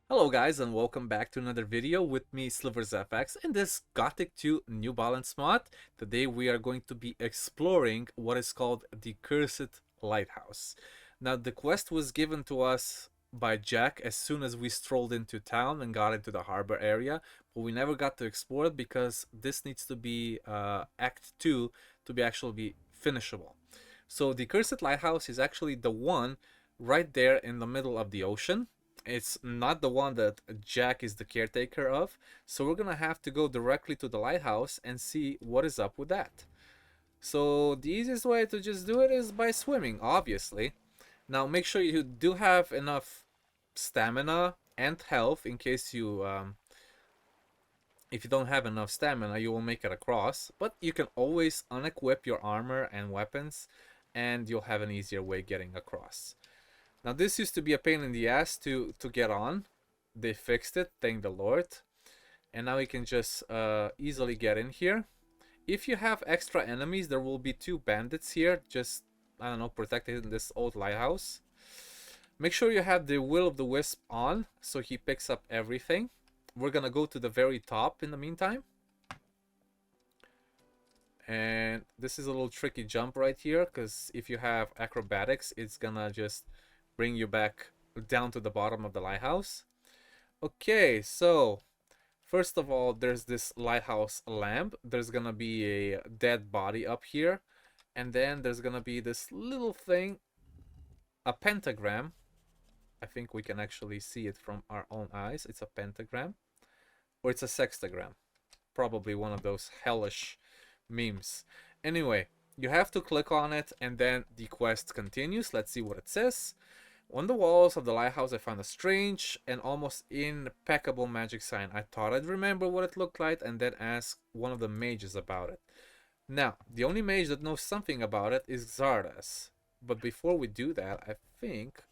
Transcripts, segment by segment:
Hello guys and welcome back to another video with me SliversFX in this Gothic 2 New Balance mod. Today we are going to be exploring what is called the Cursed Lighthouse. Now the quest was given to us by Jack as soon as we strolled into town and got into the harbor area, but we never got to explore it because this needs to be Act 2 to be actually be finishable. So the Cursed Lighthouse is actually the one right there in the middle of the ocean. It's not the one that Jack is the caretaker of, so we're gonna have to go directly to the lighthouse and see what is up with that. So the easiest way to just do it is by swimming, obviously. Now make sure you do have enough stamina and health in case if you don't have enough stamina, you will make it across. But you can always unequip your armor and weapons, and you'll have an easier way getting across. Now this used to be a pain in the ass to get on. They fixed it, thank the Lord. And now we can just easily get in here. If you have extra enemies, there will be two bandits here, just, I don't know, protecting this old lighthouse. Make sure you have the Will of the Wisp on, so he picks up everything. We're gonna go to the very top in the meantime. And this is a little tricky jump right here, because if you have acrobatics, it's gonna just bring you back down to the bottom of the lighthouse. Okay, so first of all, there's this lighthouse lamp. There's gonna be a dead body up here, and then there's gonna be this little thing, a pentagram. I think we can actually see it from our own eyes. It's a pentagram, or it's a sextagram. Probably one of those hellish memes. Anyway, you have to click on it, and then the quest continues. Let's see what it says. On the walls of the lighthouse, I found a strange and almost impeccable magic sign. I thought I'd remember what it looked like and then ask one of the mages about it. Now, the only mage that knows something about it is Zardas. But before we do that, I think,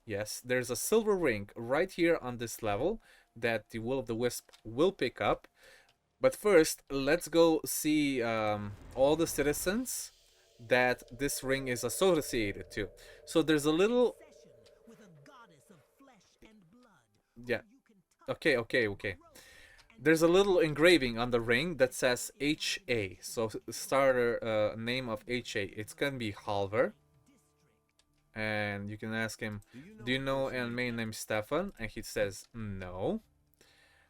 yes, there's a silver ring right here on this level that the Will of the Wisp will pick up. But first, let's go see all the citizens that this ring is associated to. So there's a little... Yeah. Okay. There's a little engraving on the ring that says HA. So starter name of HA. It's gonna be Halver. And you can ask him, do you know a man named Stefan? And he says no.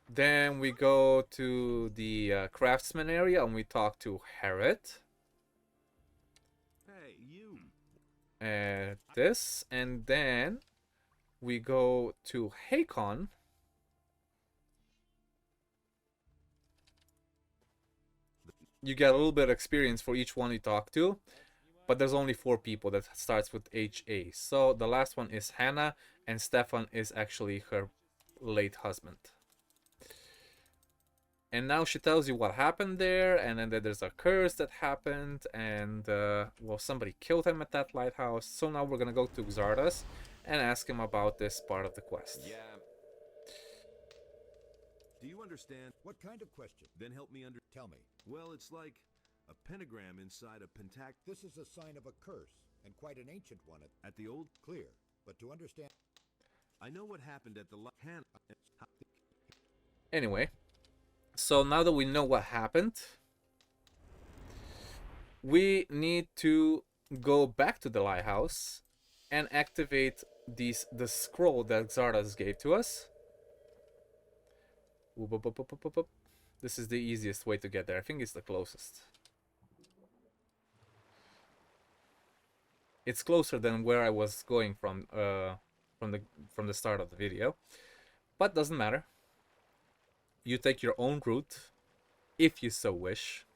Then we go to the craftsman area and we talk to Harriet. Hey, you. This, and then we go to Hakon. You get a little bit of experience for each one you talk to, but there's only 4 people that starts with HA. So the last one is Hannah, and Stefan is actually her late husband. And now she tells you what happened there, and then there's a curse that happened, and well, somebody killed him at that lighthouse. So now we're gonna go to Xardas and ask him about this part of the quest. Yeah. Do you understand? What kind of question? Then help me Tell me. Well, it's like a pentagram inside a pentac This is a sign of a curse, and quite an ancient one. at the old. Clear, but to understand... I know what happened at the hand. Anyway, so now that we know what happened, we need to go back to the lighthouse and activate the scroll that Xardas gave to us. This is the easiest way to get there. I think it's the closest. It's closer than where I was going from the start of the video, but doesn't matter. You take your own route, if you so wish.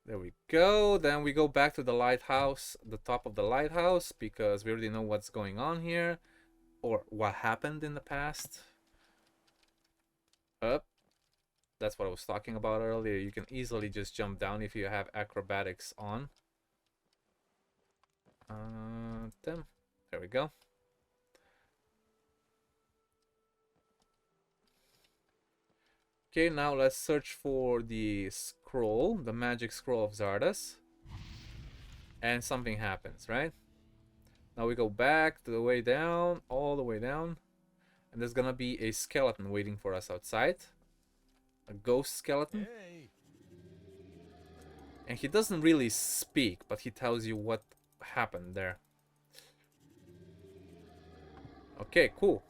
There we go. Then we go back to the lighthouse, the top of the lighthouse, because we already know what's going on here, or what happened in the past. Up. That's what I was talking about earlier. You can easily just jump down if you have acrobatics on. There we go. Okay, now let's search for the scroll, the magic scroll of Zardas. And something happens, right? Now we go back to the way down, all the way down. And there's gonna be a skeleton waiting for us outside. A ghost skeleton. Hey. And he doesn't really speak, but he tells you what happened there. Okay, cool.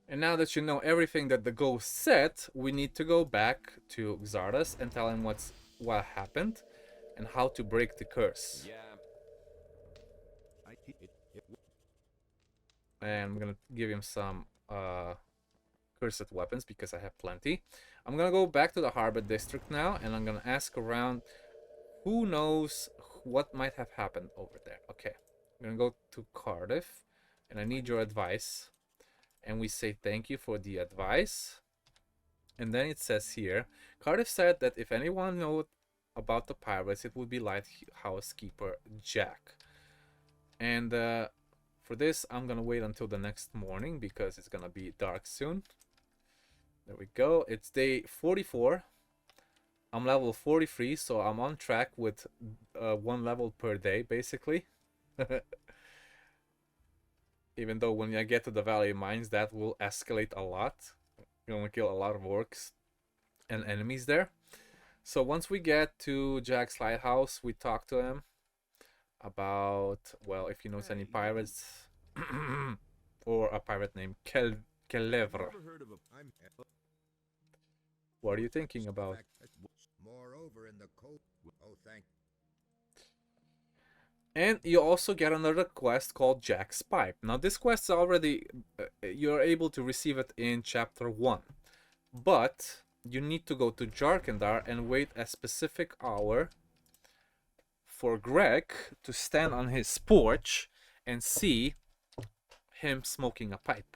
And now that you know everything that the ghost said, we need to go back to Xardas and tell him what happened and how to break the curse. Yeah. And I'm gonna give him some cursed weapons because I have plenty. I'm gonna go back to the Harbor District now, and I'm gonna ask around who knows what might have happened over there. Okay, I'm gonna go to Cardiff, and I need your advice. And we say thank you for the advice. And then it says here, Cardiff said that if anyone knows about the pirates, it would be Lighthouse Keeper Jack. And for this, I'm gonna wait until the next morning because it's gonna be dark soon. There we go. It's day 44. I'm level 43, so I'm on track with 1 level per day, basically. Even though when I get to the Valley Mines, that will escalate a lot. You're gonna kill a lot of orcs and enemies there. So once we get to Jack's Lighthouse, we talk to him about, well, if he knows any pirates, or a pirate named Kelevra. What are you thinking about? Moreover, in the cold. Oh, thank. And you also get another quest called Jack's Pipe. Now this quest is already, you're able to receive it in chapter 1. But you need to go to Jarkandar and wait a specific hour for Greg to stand on his porch and see him smoking a pipe.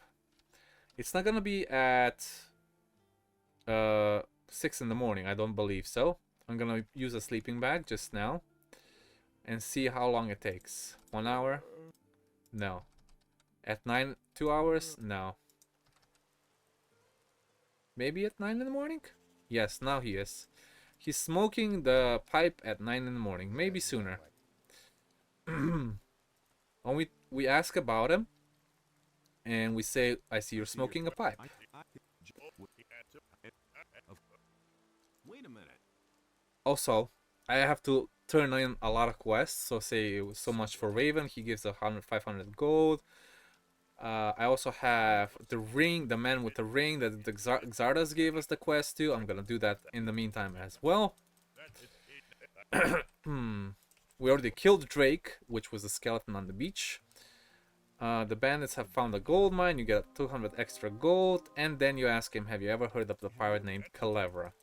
It's not gonna be at 6 in the morning, I don't believe so. I'm gonna use a sleeping bag just now and see how long it takes. 1 hour? No. At 9, 2 hours? No. Maybe at 9 in the morning? Yes, now he is. He's smoking the pipe at 9 in the morning, maybe sooner. When we ask about him, and we say, I see you're smoking a pipe. Wait a minute. Also, I have to turn in a lot of quests. So say it was so much for Raven, he gives 500 gold. I also have the ring, the man with the ring that the Xardas gave us the quest to. I'm gonna do that in the meantime as well. We already killed Drake, which was a skeleton on the beach. The bandits have found a gold mine. You get 200 extra gold, and then you ask him, have you ever heard of the pirate named Calevra?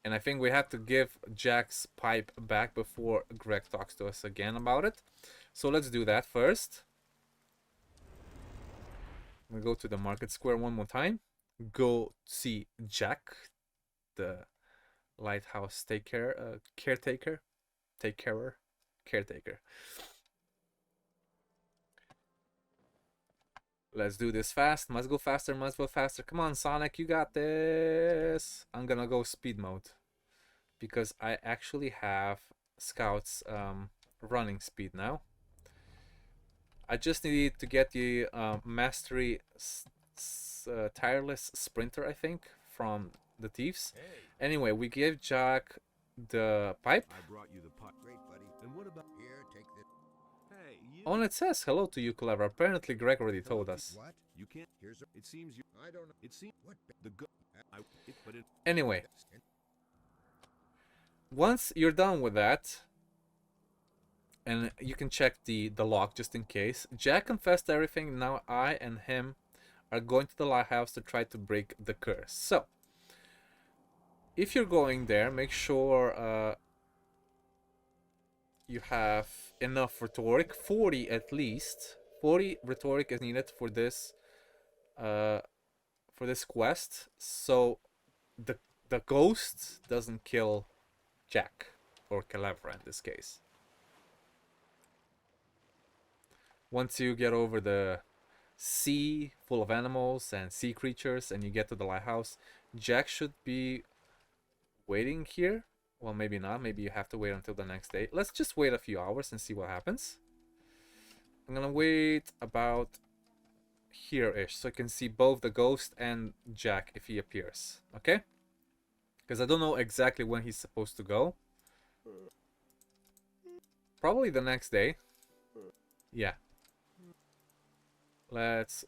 And I think we have to give Jack's pipe back before Greg talks to us again about it. So let's do that first. We go to the market square one more time. Go see Jack, the lighthouse caretaker. Let's do this fast. Must go faster, must go faster. Come on, Sonic, you got this. I'm gonna go speed mode because I actually have Scout's running speed now. I just need to get the mastery tireless sprinter, I think, from the thieves. Hey. Anyway, we gave Jack the pipe. I brought you the pipe. Great, buddy. And what about Here, take this. hey, you? Oh, and it says hello to you, Clever. Apparently, Greg already told us. What? You can't. Here's a. It seems you. I don't know. It seems What? the go. But it. Anyway, once you're done with that, and you can check the log just in case, Jack confessed everything. Now I and him are going to the lighthouse to try to break the curse. So, if you're going there, make sure you have enough rhetoric, 40 at least. 40 rhetoric is needed for this quest, so the ghost doesn't kill Jack or Calabra in this case. Once you get over the sea full of animals and sea creatures and you get to the lighthouse, Jack should be waiting here. Well, maybe not. Maybe you have to wait until the next day. Let's just wait a few hours and see what happens. I'm gonna wait about here-ish, so you can see both the ghost and Jack if he appears. Okay? Because I don't know exactly when he's supposed to go. Probably the next day. Yeah. Let's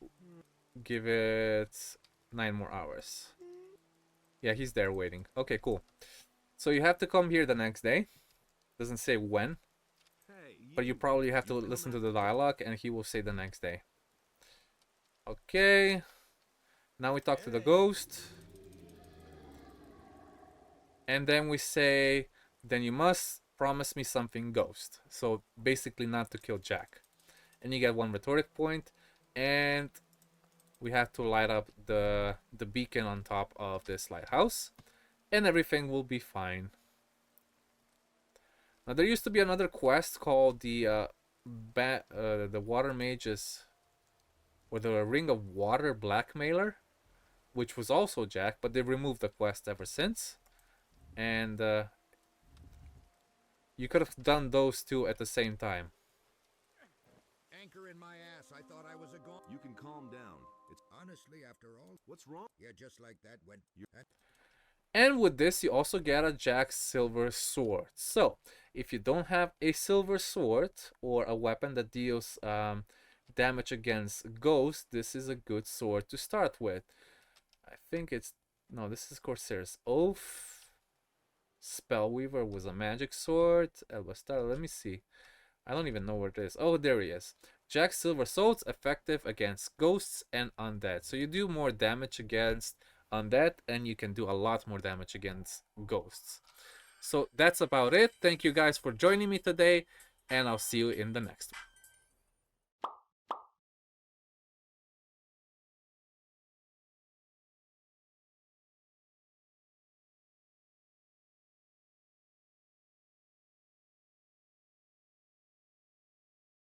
give it 9 more hours. Yeah, he's there waiting. Okay, cool. So you have to come here the next day. Doesn't say when, Hey, but you probably have to listen to the dialogue, and he will say the next day. Okay. Now we talk to the ghost. And then we say, then you must promise me something, ghost. So basically not to kill Jack. And you get 1 rhetoric point, and we have to light up the beacon on top of this lighthouse, and everything will be fine. Now there used to be another quest called the water mages, or the ring of water blackmailer, which was also Jack, but they removed the quest ever since. And you could have done those two at the same time. Anchor in my ass. I thought I was a gone. You can calm down. It's Honestly, after all. what's wrong? Yeah, just like that went. And with this, you also get a Jack silver sword. So, if you don't have a silver sword or a weapon that deals damage against ghosts, this is a good sword to start with. I think it's... No, this is Corsair's Oath. Spellweaver was a magic sword. Elbastar, let me see. I don't even know where it is. Oh, there he is. Jack's silver sword's effective against ghosts and undead. So you do more damage against undead, and you can do a lot more damage against ghosts. So that's about it. Thank you guys for joining me today, and I'll see you in the next one.